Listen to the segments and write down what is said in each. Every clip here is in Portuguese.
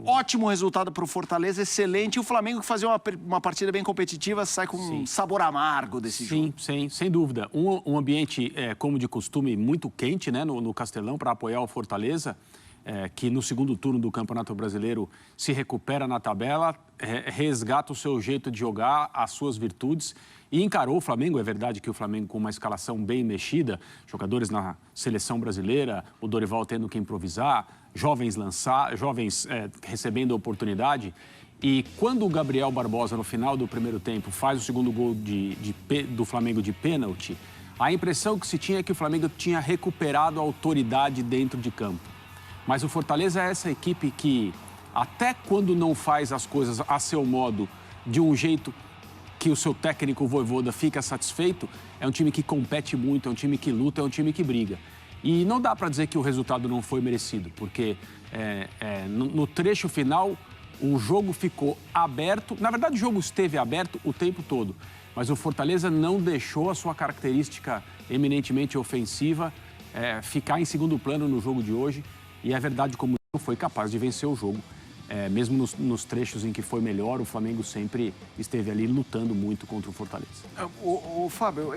ótimo resultado para o Fortaleza, excelente. E o Flamengo, que fazia uma partida bem competitiva, sai com um sabor amargo desse jogo. Sim, sem dúvida. Um ambiente, como de costume, muito quente, né, no Castelão, para apoiar o Fortaleza, que no segundo turno do Campeonato Brasileiro se recupera na tabela, resgata o seu jeito de jogar, as suas virtudes, e encarou o Flamengo. É verdade que o Flamengo com uma escalação bem mexida, jogadores na seleção brasileira, o Dorival tendo que improvisar, jovens recebendo a oportunidade. E quando o Gabriel Barbosa, no final do primeiro tempo, faz o segundo gol do Flamengo de pênalti, a impressão que se tinha é que o Flamengo tinha recuperado a autoridade dentro de campo. Mas o Fortaleza é essa equipe que, até quando não faz as coisas a seu modo, de um jeito que o seu técnico Vojvoda fica satisfeito, é um time que compete muito, é um time que luta, é um time que briga. E não dá para dizer que o resultado não foi merecido, porque no trecho final o jogo ficou aberto. Na verdade, o jogo esteve aberto o tempo todo, mas o Fortaleza não deixou a sua característica eminentemente ofensiva ficar em segundo plano no jogo de hoje. E é verdade, como foi capaz de vencer o jogo. Mesmo nos trechos em que foi melhor, o Flamengo sempre esteve ali lutando muito contra o Fortaleza. Fábio,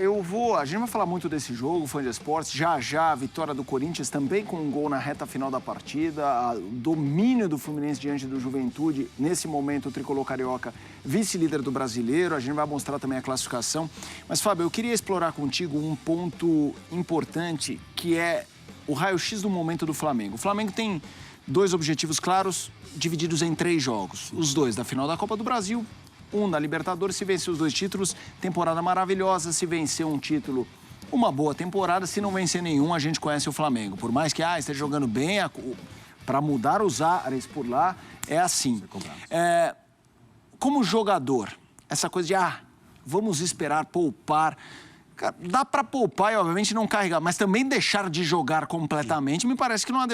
a gente vai falar muito desse jogo, Fã de Esportes, já a vitória do Corinthians também com um gol na reta final da partida, o domínio do Fluminense diante do Juventude, nesse momento o tricolor carioca, vice-líder do Brasileiro, a gente vai mostrar também a classificação. Mas, Fábio, eu queria explorar contigo um ponto importante, que é o raio-x do momento do Flamengo. O Flamengo tem 2 objetivos claros, divididos em 3 jogos. Os 2 da final da Copa do Brasil, 1 da Libertadores. Se vencer os 2 títulos, temporada maravilhosa. Se vencer um título, uma boa temporada. Se não vencer nenhum, a gente conhece o Flamengo. Por mais que esteja jogando bem, para mudar os ares por lá, é assim. Como jogador, essa coisa de, vamos esperar, poupar... Cara, dá para poupar e, obviamente, não carregar, mas também deixar de jogar completamente, me parece que não há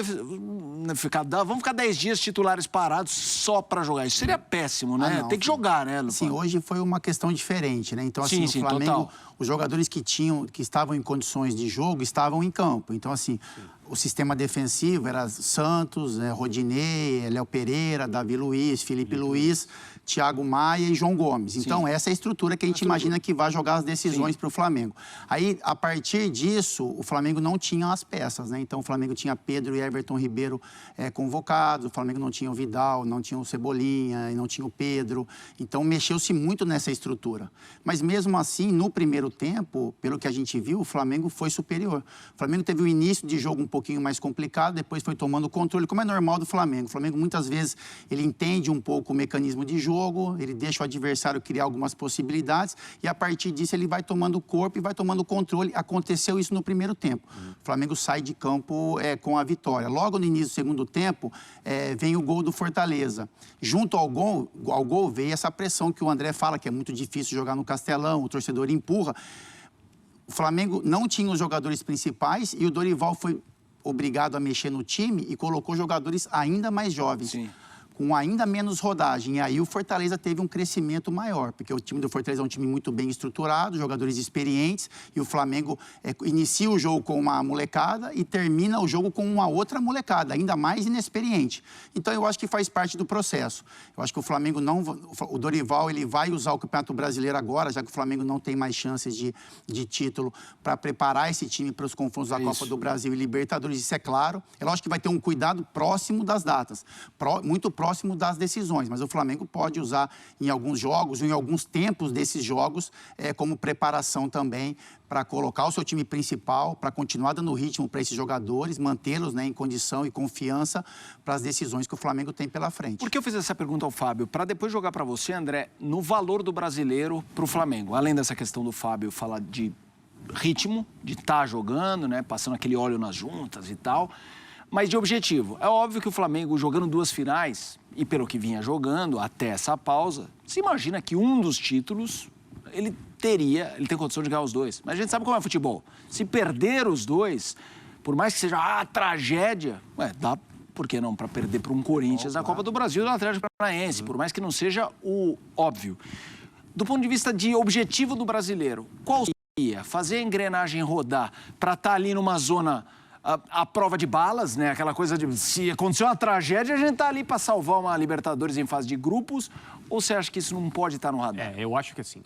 vamos ficar 10 dias titulares parados só para jogar. Isso seria péssimo, né? Tem que jogar, né, Lupa? Sim, hoje foi uma questão diferente, né? Então, assim, o Flamengo, total. Os jogadores que estavam em condições de jogo estavam em campo. Então, assim, o sistema defensivo era Santos, Rodinei, Léo Pereira, Davi Luiz, Felipe Luiz, Thiago Maia e João Gomes. Então, essa é a estrutura que a gente imagina que vai jogar as decisões para o Flamengo. Aí, a partir disso, o Flamengo não tinha as peças, né? Então, o Flamengo tinha Pedro e Everton Ribeiro convocados, o Flamengo não tinha o Vidal, não tinha o Cebolinha, não tinha o Pedro. Então, mexeu-se muito nessa estrutura. Mas, mesmo assim, no primeiro tempo, pelo que a gente viu, o Flamengo foi superior. O Flamengo teve um início de jogo um pouquinho mais complicado, depois foi tomando o controle, como é normal do Flamengo. O Flamengo, muitas vezes, ele entende um pouco o mecanismo de jogo, ele deixa o adversário criar algumas possibilidades e, a partir disso, ele vai tomando o corpo e vai tomando o controle. Aconteceu isso no primeiro tempo. O Flamengo sai de campo com a vitória. Logo no início do segundo tempo, vem o gol do Fortaleza. Junto ao gol veio essa pressão que o André fala, que é muito difícil jogar no Castelão, o torcedor empurra. O Flamengo não tinha os jogadores principais e o Dorival foi obrigado a mexer no time e colocou jogadores ainda mais jovens. Sim. Com ainda menos rodagem. E aí o Fortaleza teve um crescimento maior, porque o time do Fortaleza é um time muito bem estruturado, jogadores experientes, e o Flamengo inicia o jogo com uma molecada e termina o jogo com uma outra molecada, ainda mais inexperiente. Então, eu acho que faz parte do processo. Eu acho que o Flamengo o Dorival, ele vai usar o Campeonato Brasileiro agora, já que o Flamengo não tem mais chances de título, para preparar esse time para os confrontos da Copa do Brasil e Libertadores, isso é claro. É lógico que vai ter um cuidado próximo das datas, muito próximo das decisões, mas o Flamengo pode usar em alguns jogos, ou em alguns tempos desses jogos, como preparação também para colocar o seu time principal, para continuar dando ritmo para esses jogadores, mantê-los em condição e confiança para as decisões que o Flamengo tem pela frente. Por que eu fiz essa pergunta ao Fábio? Para depois jogar para você, André, no valor do brasileiro para o Flamengo. Além dessa questão do Fábio falar de ritmo, de estar jogando, né, passando aquele óleo nas juntas e tal, mas de objetivo. É óbvio que o Flamengo, jogando 2 finais, e pelo que vinha jogando até essa pausa, se imagina que um dos títulos, ele tem condição de ganhar os 2. Mas a gente sabe como é futebol. Se perder os 2, por mais que seja tragédia, dá, por que não, para perder para um Corinthians na Copa do Brasil e no Atlético Paranaense, por mais que não seja o óbvio. Do ponto de vista de objetivo do brasileiro, qual seria fazer a engrenagem rodar para estar ali numa zona a prova de balas, né? Aquela coisa de se acontecer uma tragédia, a gente tá ali para salvar uma Libertadores em fase de grupos, ou você acha que isso não pode estar no radar? Eu acho que assim,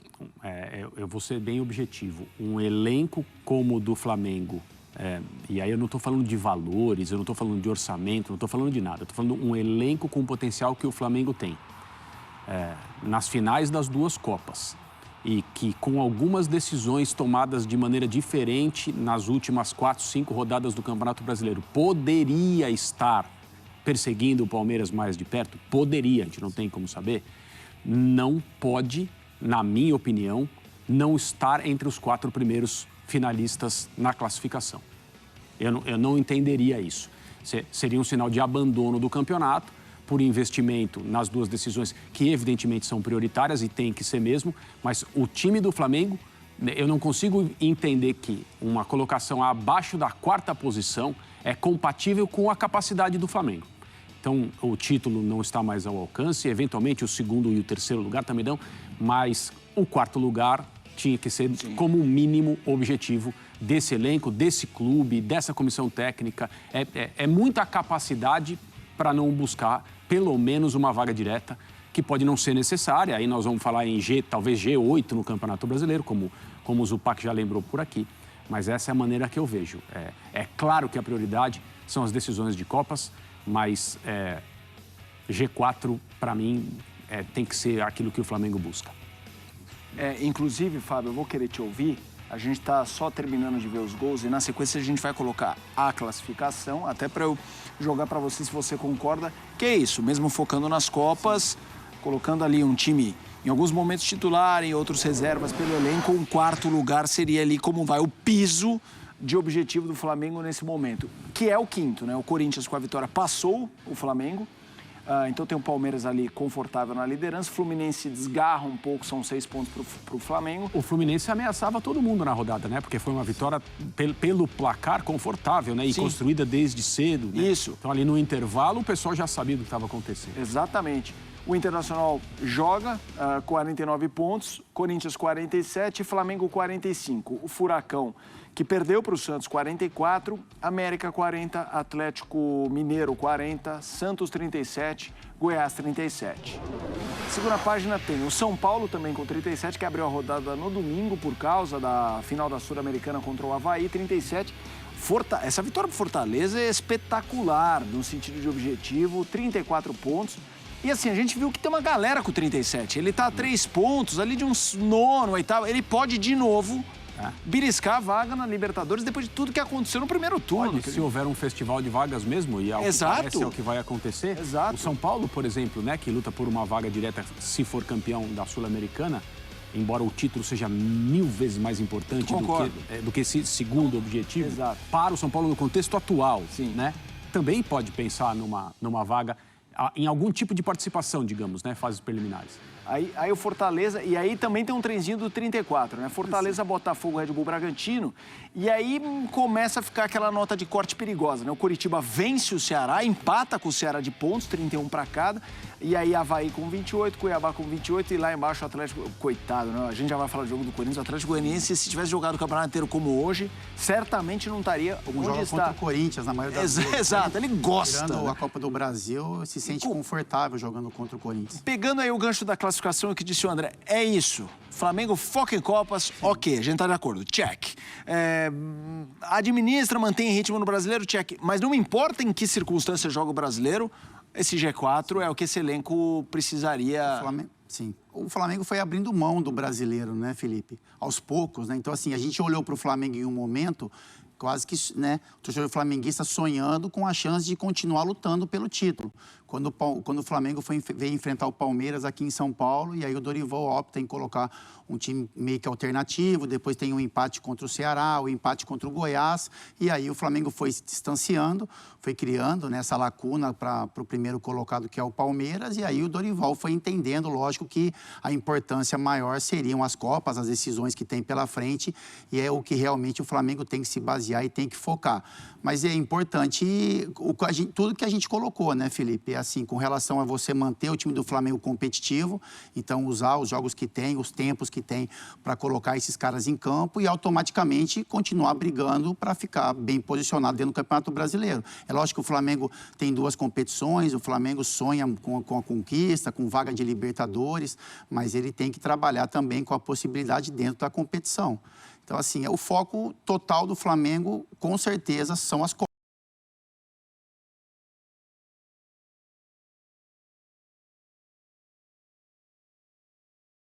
eu vou ser bem objetivo. Um elenco como o do Flamengo, e aí eu não estou falando de valores, eu não estou falando de orçamento, não estou falando de nada. Eu estou falando de um elenco com o potencial que o Flamengo tem. Nas finais das duas Copas. E que com algumas decisões tomadas de maneira diferente nas últimas 4, 5 rodadas do Campeonato Brasileiro, poderia estar perseguindo o Palmeiras mais de perto? Poderia, a gente não tem como saber. Não pode, na minha opinião, não estar entre os 4 primeiros finalistas na classificação. Eu não entenderia isso. Seria um sinal de abandono do campeonato, por investimento nas duas decisões, que evidentemente são prioritárias e tem que ser mesmo, mas o time do Flamengo, eu não consigo entender que uma colocação abaixo da 4ª posição é compatível com a capacidade do Flamengo. Então, o título não está mais ao alcance, eventualmente o 2º e o 3º lugar também não, mas o 4º lugar tinha que ser como mínimo objetivo desse elenco, desse clube, dessa comissão técnica. É muita capacidade para não buscar pelo menos uma vaga direta, que pode não ser necessária. Aí nós vamos falar em talvez G8 no Campeonato Brasileiro, como o Zupac já lembrou por aqui. Mas essa é a maneira que eu vejo. É claro que a prioridade são as decisões de Copas, mas G4, para mim, tem que ser aquilo que o Flamengo busca. Inclusive, Fábio, eu vou querer te ouvir. A gente está só terminando de ver os gols e na sequência a gente vai colocar a classificação, até para eu jogar para você se você concorda, que é isso, mesmo focando nas Copas, colocando ali um time em alguns momentos titular, em outros reservas pelo elenco, um 4º lugar seria ali como vai o piso de objetivo do Flamengo nesse momento, que é o 5º, né? O Corinthians com a vitória passou o Flamengo. Então tem o Palmeiras ali confortável na liderança, o Fluminense desgarra um pouco, são 6 pontos para o Flamengo. O Fluminense ameaçava todo mundo na rodada, né? Porque foi uma vitória pelo placar confortável, né? E construída desde cedo, né? Isso. Então ali no intervalo o pessoal já sabia do que estava acontecendo. Exatamente. O Internacional joga 49 pontos, Corinthians 47 e Flamengo 45. O Furacão, que perdeu para o Santos 44, América 40, Atlético Mineiro 40, Santos 37, Goiás 37. Segunda página tem o São Paulo também com 37, que abriu a rodada no domingo por causa da final da Sul-Americana contra o Avaí, 37. Essa vitória para Fortaleza é espetacular no sentido de objetivo, 34 pontos. E assim, a gente viu que tem uma galera com 37. Ele tá a 3 pontos ali de um 9º, 8º. Ele pode de novo beliscar a vaga na Libertadores depois de tudo que aconteceu no primeiro turno. Se houver um festival de vagas mesmo, e parece é o que vai acontecer. Exato. O São Paulo, por exemplo, né, que luta por uma vaga direta se for campeão da Sul-Americana, embora o título seja 1000 vezes mais importante do que esse segundo objetivo, para o São Paulo no contexto atual, né, também pode pensar numa vaga em algum tipo de participação, digamos, né, fases preliminares. Aí o Fortaleza, e aí também tem um trenzinho do 34, né? Fortaleza, Botafogo, Red Bull, Bragantino. E aí começa a ficar aquela nota de corte perigosa, né? O Coritiba vence o Ceará, empata com o Ceará de pontos, 31 para cada. E aí Avaí com 28, Cuiabá com 28 e lá embaixo o Atlético... Coitado, né? A gente já vai falar do jogo do Corinthians. O Atlético Goianiense, se tivesse jogado o campeonato inteiro como hoje, certamente não estaria onde está. Contra o Corinthians, na maioria das vezes. Exato, ele gosta. Tirando a Copa do Brasil, se sente confortável jogando contra o Corinthians. Pegando aí o gancho da classificação, o que disse o André, é isso. Flamengo foca em Copas, ok, a gente tá de acordo, check. Administra, mantém ritmo no Brasileiro, check. Mas não importa em que circunstância joga o Brasileiro, esse G4 é o que esse elenco precisaria... Sim. O Flamengo foi abrindo mão do Brasileiro, né, Felipe? Aos poucos, né? Então, assim, a gente olhou para o Flamengo em um momento... Quase que, né, o torcedor flamenguista sonhando com a chance de continuar lutando pelo título. Quando o Flamengo veio enfrentar o Palmeiras aqui em São Paulo, e aí o Dorival opta em colocar um time meio que alternativo, depois tem um empate contra o Ceará, o empate contra o Goiás, e aí o Flamengo foi se distanciando, foi criando, né, essa lacuna para o primeiro colocado, que é o Palmeiras, e aí o Dorival foi entendendo, lógico, que a importância maior seriam as Copas, as decisões que tem pela frente, e é o que realmente o Flamengo tem que se basear esvaziar e tem que focar. Mas é importante tudo que a gente colocou, né, Felipe? É assim, com relação a você manter o time do Flamengo competitivo, então usar os jogos que tem, os tempos que tem para colocar esses caras em campo e automaticamente continuar brigando para ficar bem posicionado dentro do Campeonato Brasileiro. É lógico que o Flamengo tem 2 competições, o Flamengo sonha com a conquista, com vaga de Libertadores, mas ele tem que trabalhar também com a possibilidade dentro da competição. Então, assim, o foco total do Flamengo, com certeza, são as Copas.